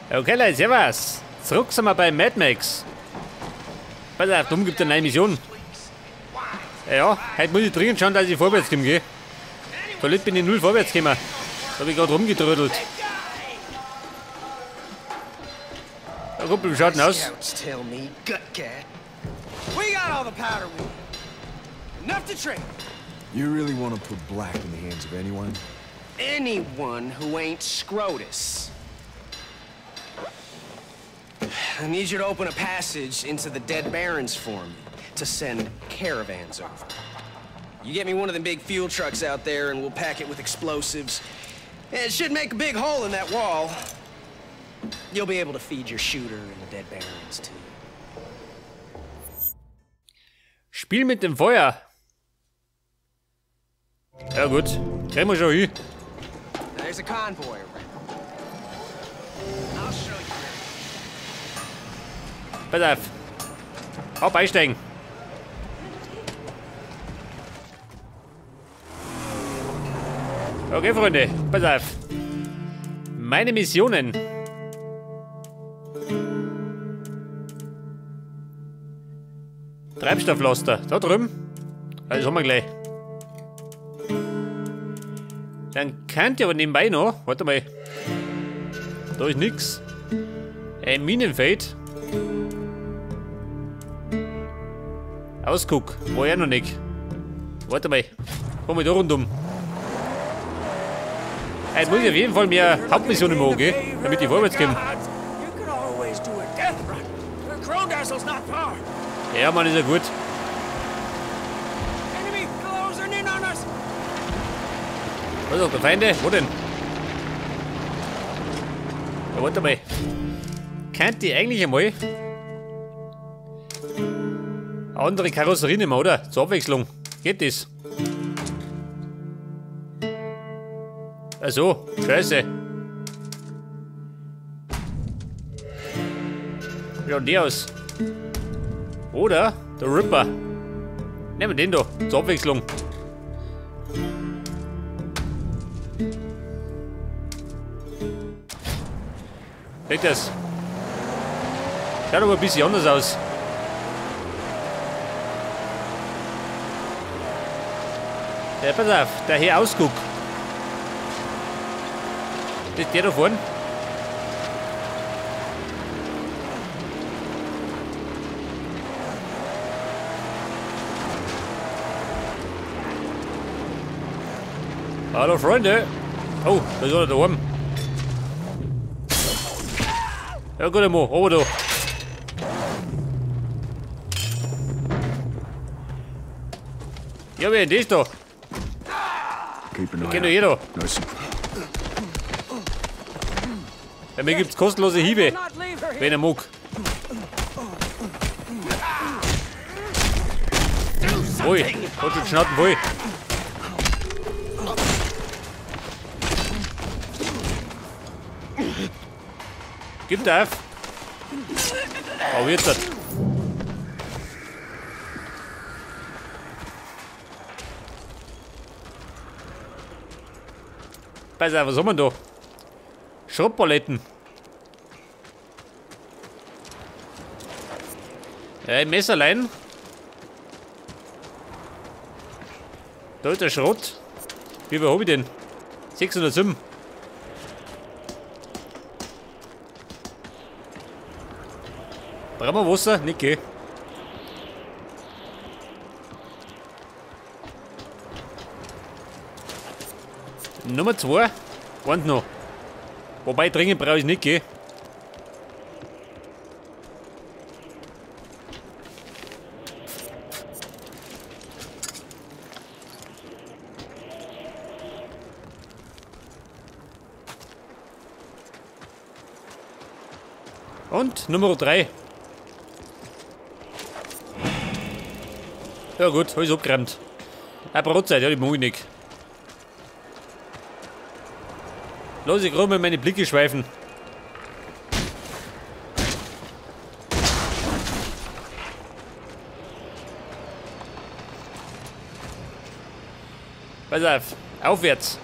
Okay, Leute, servus. Zurück sind wir bei Mad Max. Pass auf, darum gibt es eine neue Mission. Ja, heute muss ich dringend schauen, dass ich vorwärts gehe. Da bin ich null vorwärts gekommen. Da habe ich gerade rumgetrödelt. Der Kumpel, wie schaut denn aus? You really want to put Black in the hands of anyone? Anyone who ain't Scrotus. I need you to open a passage into the Dead Barrens for me to send caravans over. You get me one of them big fuel trucks out there and we'll pack it with explosives. It should make a big hole in that wall. You'll be able to feed your shooter in the Dead Barrens too. Spiel mit dem Feuer. Ja gut, kriegen wir schon hin. There's a convoy around. I'll show you. Pass auf. Hopp, einsteigen. Okay, Freunde, pass auf. Meine Missionen. Treibstofflaster, da drüben. Das haben wir gleich. Dann könnt ihr aber nebenbei noch. Warte mal. Da ist nix. Ein Minenfeld. Ausguck. War ja noch nicht. Warte mal. Komm mal da rundum. Jetzt muss ich auf jeden Fall mehr Hauptmissionen machen, gell? Damit ich vorwärts komme. Ja, Mann, ist ja gut. Was ist der Feinde? Wo denn? Ja, warte mal. Könnt ihr eigentlich einmal andere Karosserien nehmen, oder? Zur Abwechslung. Geht das? Ach so, scheiße. Wie schaut die aus? Oder der Ripper. Nehmen wir den da, zur Abwechslung. Seht das? Schaut aber ein bisschen anders aus. Ja, pass auf, der hier Ausguck. Das ist der da vorne. Hallo Freunde. Oh, da ist einer da oben. Ja gut, Mo, oben da. Ja, wer ist das da? Kennt doch jeder. Bei mir gibt's kostenlose Hiebe, wenn er mag. Ui, hat schon Schnatten voll. Gib auf. Oh, jetzt hat. Pass auf, was haben wir da? Schrottpaletten. Ja, ein Messerlein. Da ist der Schrott. Wie viel habe ich denn? 607. Brauchen wir Wasser? Nicht, gell? Nummer 2. Und noch. Wobei dringend brauche ich nicht, gell? Und Nummer 3. Ja gut, alles abgeräumt. Eine Brotzeit, ja, die mag ich nicht. Lass ich gerade mal meine Blicke schweifen. Pass auf, aufwärts.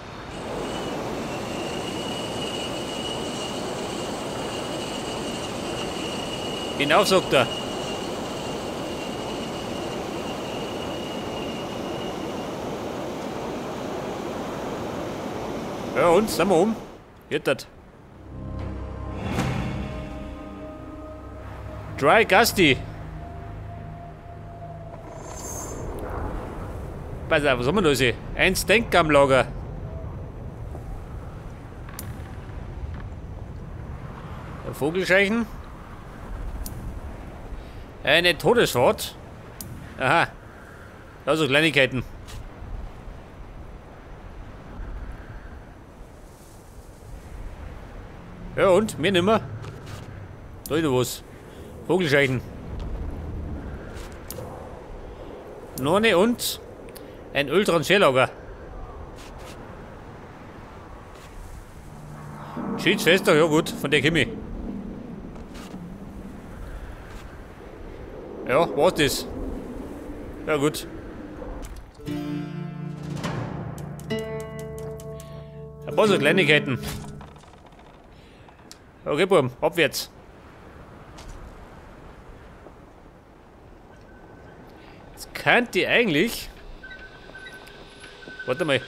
Hinauf, sagt er. Ja, und? Sind wir um? Geht das? Dry Gusty. Pass auf, was haben wir da? Ein Stank am Lager. Ein Vogelscheichen. Eine Todesfahrt. Aha. Also Kleinigkeiten. Ja und? Mir nimmer. Da ist was. Vogelscheichen. Nonne und ein Öltransferlager. Schiedsfester, ja gut, von der Kimi. Ja, was das? Ja gut. Ein paar so Kleinigkeiten. Okay, Buben, abwärts. Jetzt könnte ich eigentlich... Warte mal.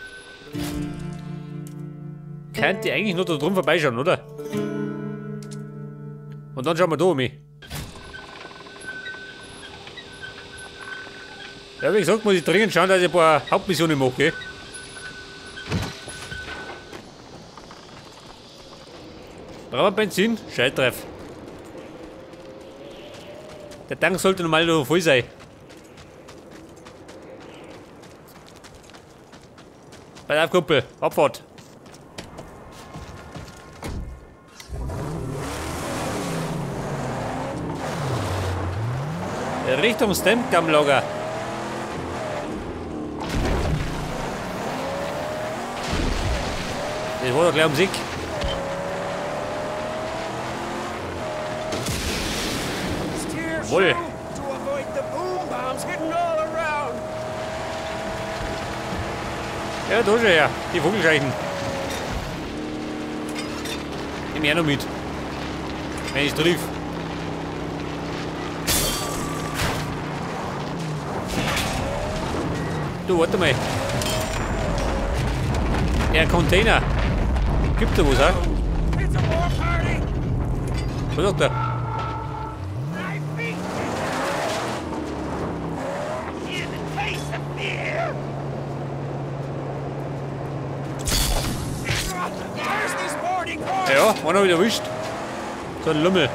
Könnte ich eigentlich nur da drum vorbeischauen, oder? Und dann schauen wir da um mich. Ja, wie gesagt, muss ich dringend schauen, dass ich ein paar Hauptmissionen mache, gell? Brauchen wir Benzin? Scheittreff. Der Tank sollte normal noch voll sein. Pass auf, Kumpel. Abfahrt. Richtung Stampgum-Lager. Das war doch gleich Musik. Wohl. Ja, da schon her. Die Vogelscheichen. Nimm ich auch noch mit. Wenn ich es triff. Du, warte mal. Ja, Container. Gibt da was, ha? Was sagt er? Ja, einer wieder erwischt. So ein Lümmel.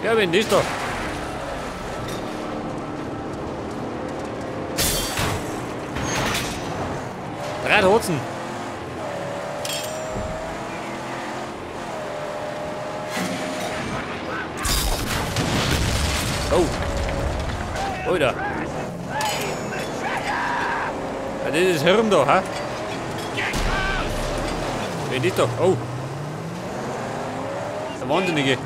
Ja, wenn das da. Drei Hotzen. Oh. Alter. Ja, das ist das Hirn da, ha? Wenn das da. Oh. Der Wahnsinnige.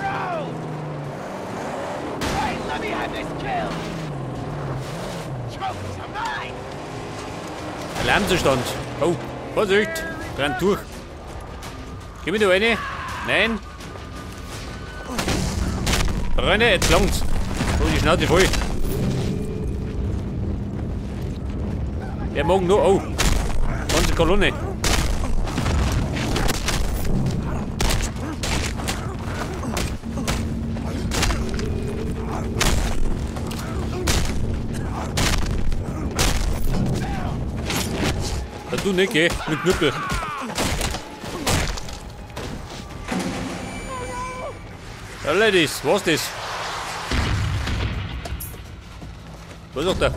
Alarmzustand. Oh, Vorsicht. Rennt durch. Gib mir da eine. Nein. Freunde, jetzt langt's. Oh, die Schnauze voll. Der mag nur. Oh. Ganze Kolonne. Du nicht, geh, mit Knüppel. Ja, Ladies, was ist das? Was sagt er?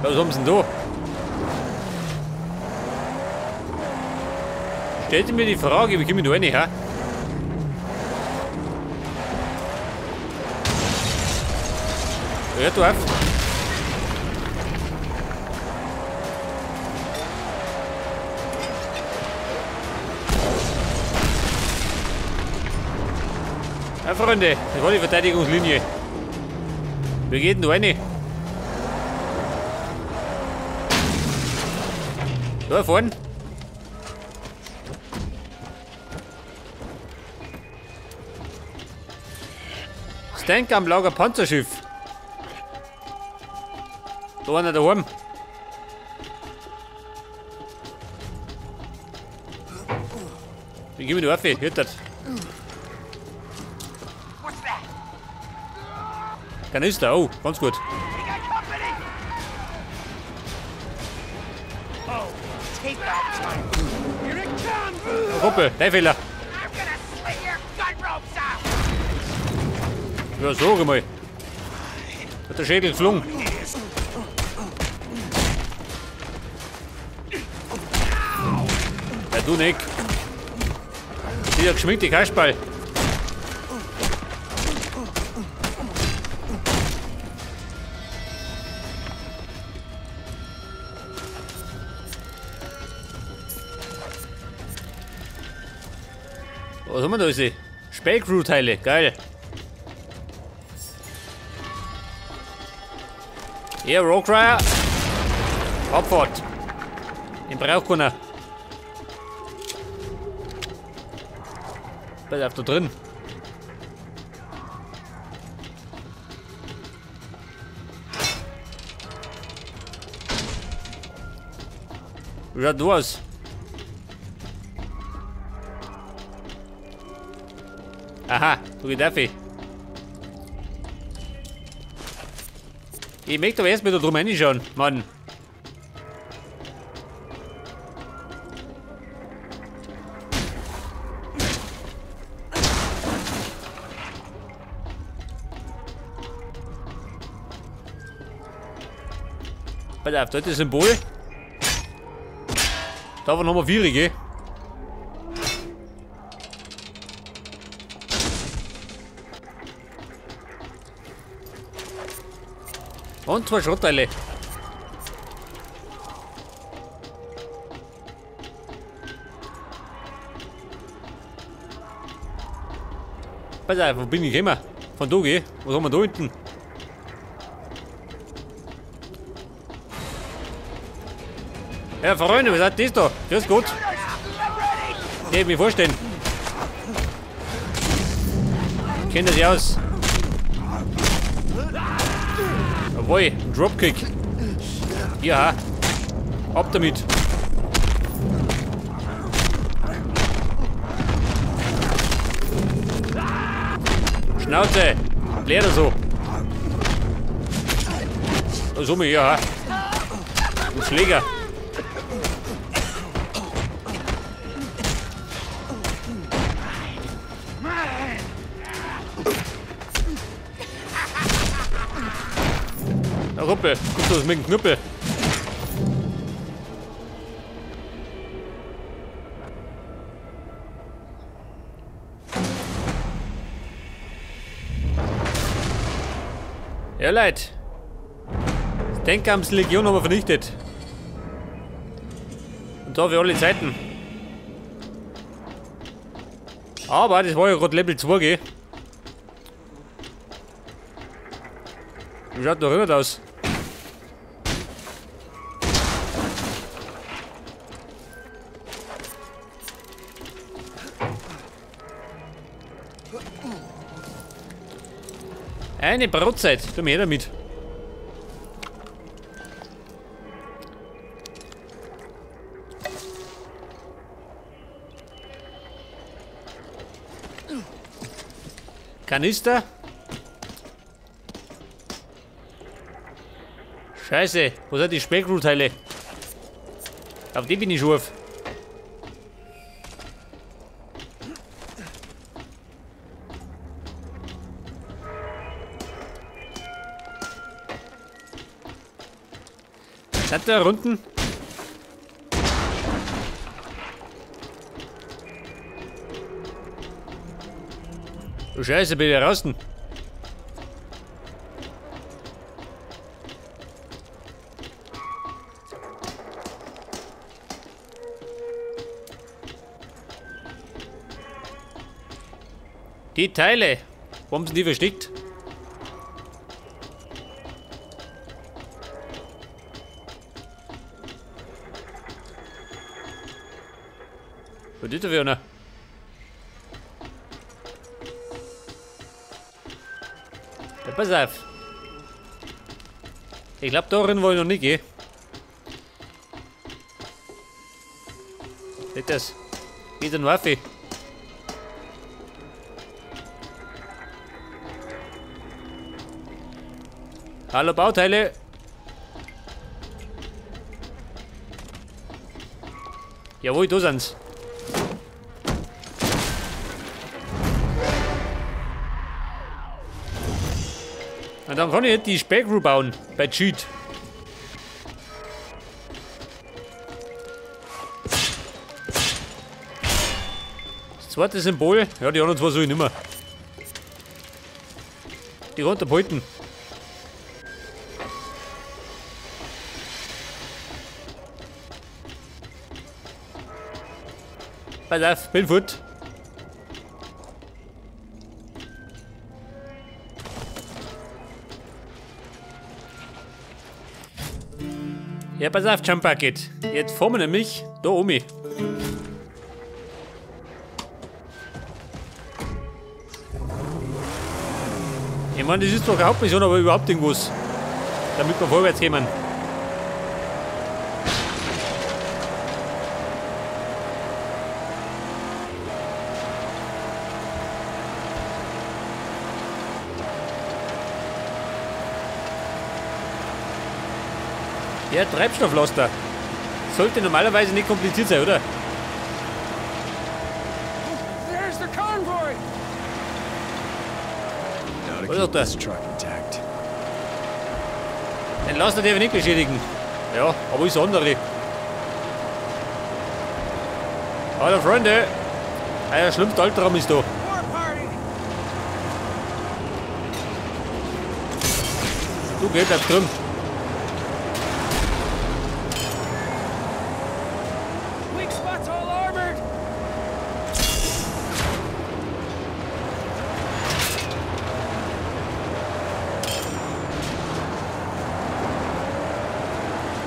Ja, was haben sie denn da? Stellt mir die Frage, wie komme ich da rein, ha? Ja, du auf. Ja, Freunde, das war die Verteidigungslinie. Wie geht denn da rein? Da vorne. Stank am Lager Panzerschiff. Da einer daheim. Wie gehen wir da auf? Hört das? Kanister, oh, ganz gut. Kumpel, dein Fehler. Ja, sag mal. Hat der Schädel geflogen. Ja, du nicht. Dieser geschminkte Kasperl. Was haben wir da? Spellcrew-Teile, geil. Ja, Rogue-Rider. Abfahrt. Den braucht keiner. Bleib auf da drin. Wie schaut du aus? Aha, du geht auf. Ich möchte aber erst mal da drum reinschauen, Mann. Pass auf, da ist das Symbol. Davon haben wir 4, gell? Und 2 Schrottteile. Pass auf, wo bin ich gekommen? Von da, geh. Was haben wir da hinten? Ja, Freunde, was hat das da? Grüß Gott. Ich hätte mich vorstellen. Kennt ihr sich aus? Jawohl, ein Dropkick. Ja, ab damit. Schnauze, leer so. So mir ja. Ein Schläger. Na Ruppe, guck das mit dem Knüppel. Ja, Leute. Das Denkkampfslegion haben wir vernichtet. Und da für alle Zeiten. Aber das war ja gerade Level 2, gell? Wie schaut noch nicht aus? Eine Brotzeit, tu mir damit. Kanister. Scheiße, wo sind die Spellcrew-Teile? Auf die bin ich scharf. Sind da Runden? Oh Scheiße, bin ich draußen. Die Teile. Wo haben sie die versteckt? Was ist da für einer? Ja, pass auf. Ich glaube, darin wollen wir noch nicht gehen. Nicht das. Geht eine Waffe. Hallo Bauteile. Jawohl, da sind's. Und dann kann ich jetzt die Spähcrew bauen. Bei Cheat. Das zweite Symbol. Ja, die anderen zwei soll ich nicht mehr. Die runterhalten. Pass auf, bin fort. Ja, pass auf, Jump Bucket. Jetzt fahren wir nämlich da um. Ich meine, das ist doch keine Hauptmission, aber überhaupt irgendwas. Damit wir vorwärts kommen. Ja, Treibstofflaster. Sollte normalerweise nicht kompliziert sein, oder? There's the convoy! Now to Was keep ist das? this truck intact. Den Laster darf ich nicht beschädigen. Ja, aber ist andere. Hallo Freunde. Euer schlimmster Albtraum ist da. War party! Du geh, bleib drin. Weak spots all armored!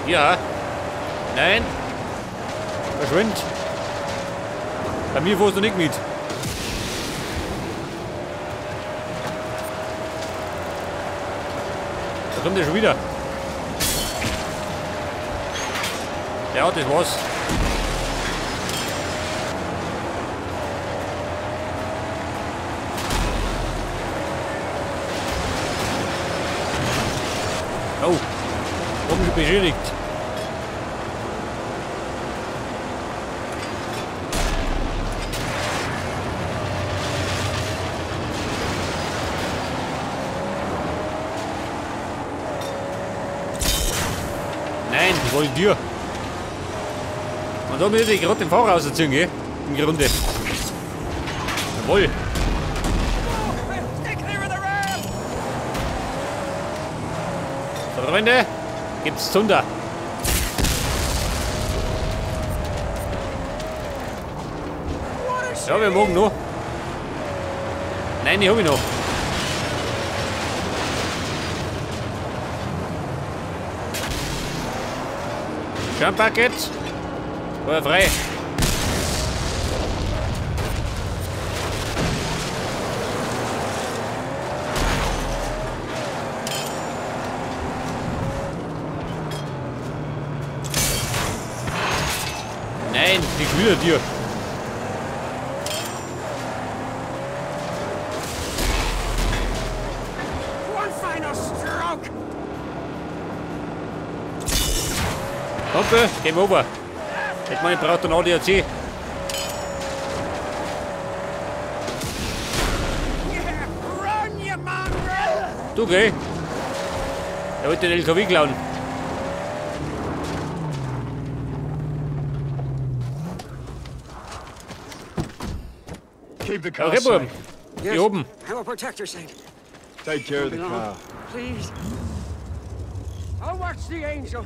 Ja. Nein. Verschwind. Bei mir fährst du nicht mit. Da kommt er schon wieder. Ja, das war's. Oh. Oben beschädigt. Nein, das wollte ich dir. Und da muss ich gerade den Fahrer rausziehen, gell? Im Grunde. Jawohl. Stay clear of the ram! So, Freunde, gibt's Zunder. Ja, wir morgen noch. Nein, die hab ich noch. Jump Bucket. War frei. Nein, ich will dir. One final stroke! Kumpel, Game Over. Ich meine, ich brauche dann ADAC. Yeah, run, you mongrel! Du geh. Er wollte den LKW klauen. Keep the car Okay, Buben. safe. Hier oben. Have a protector saint. Take care of the car. Please. I'll watch the angel.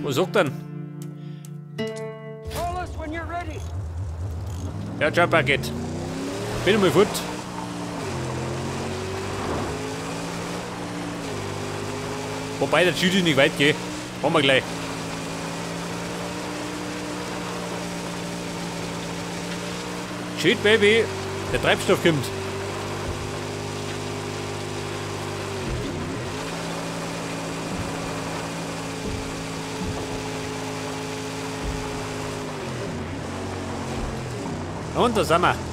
Was sagt denn? Call us when you're ready. Ja, Jump Bucket. Bin mal fort. Wobei, der Schild ist nicht weit, gell? Machen wir gleich. Shit, Baby. Der Treibstoff kommt. Und da sind wir.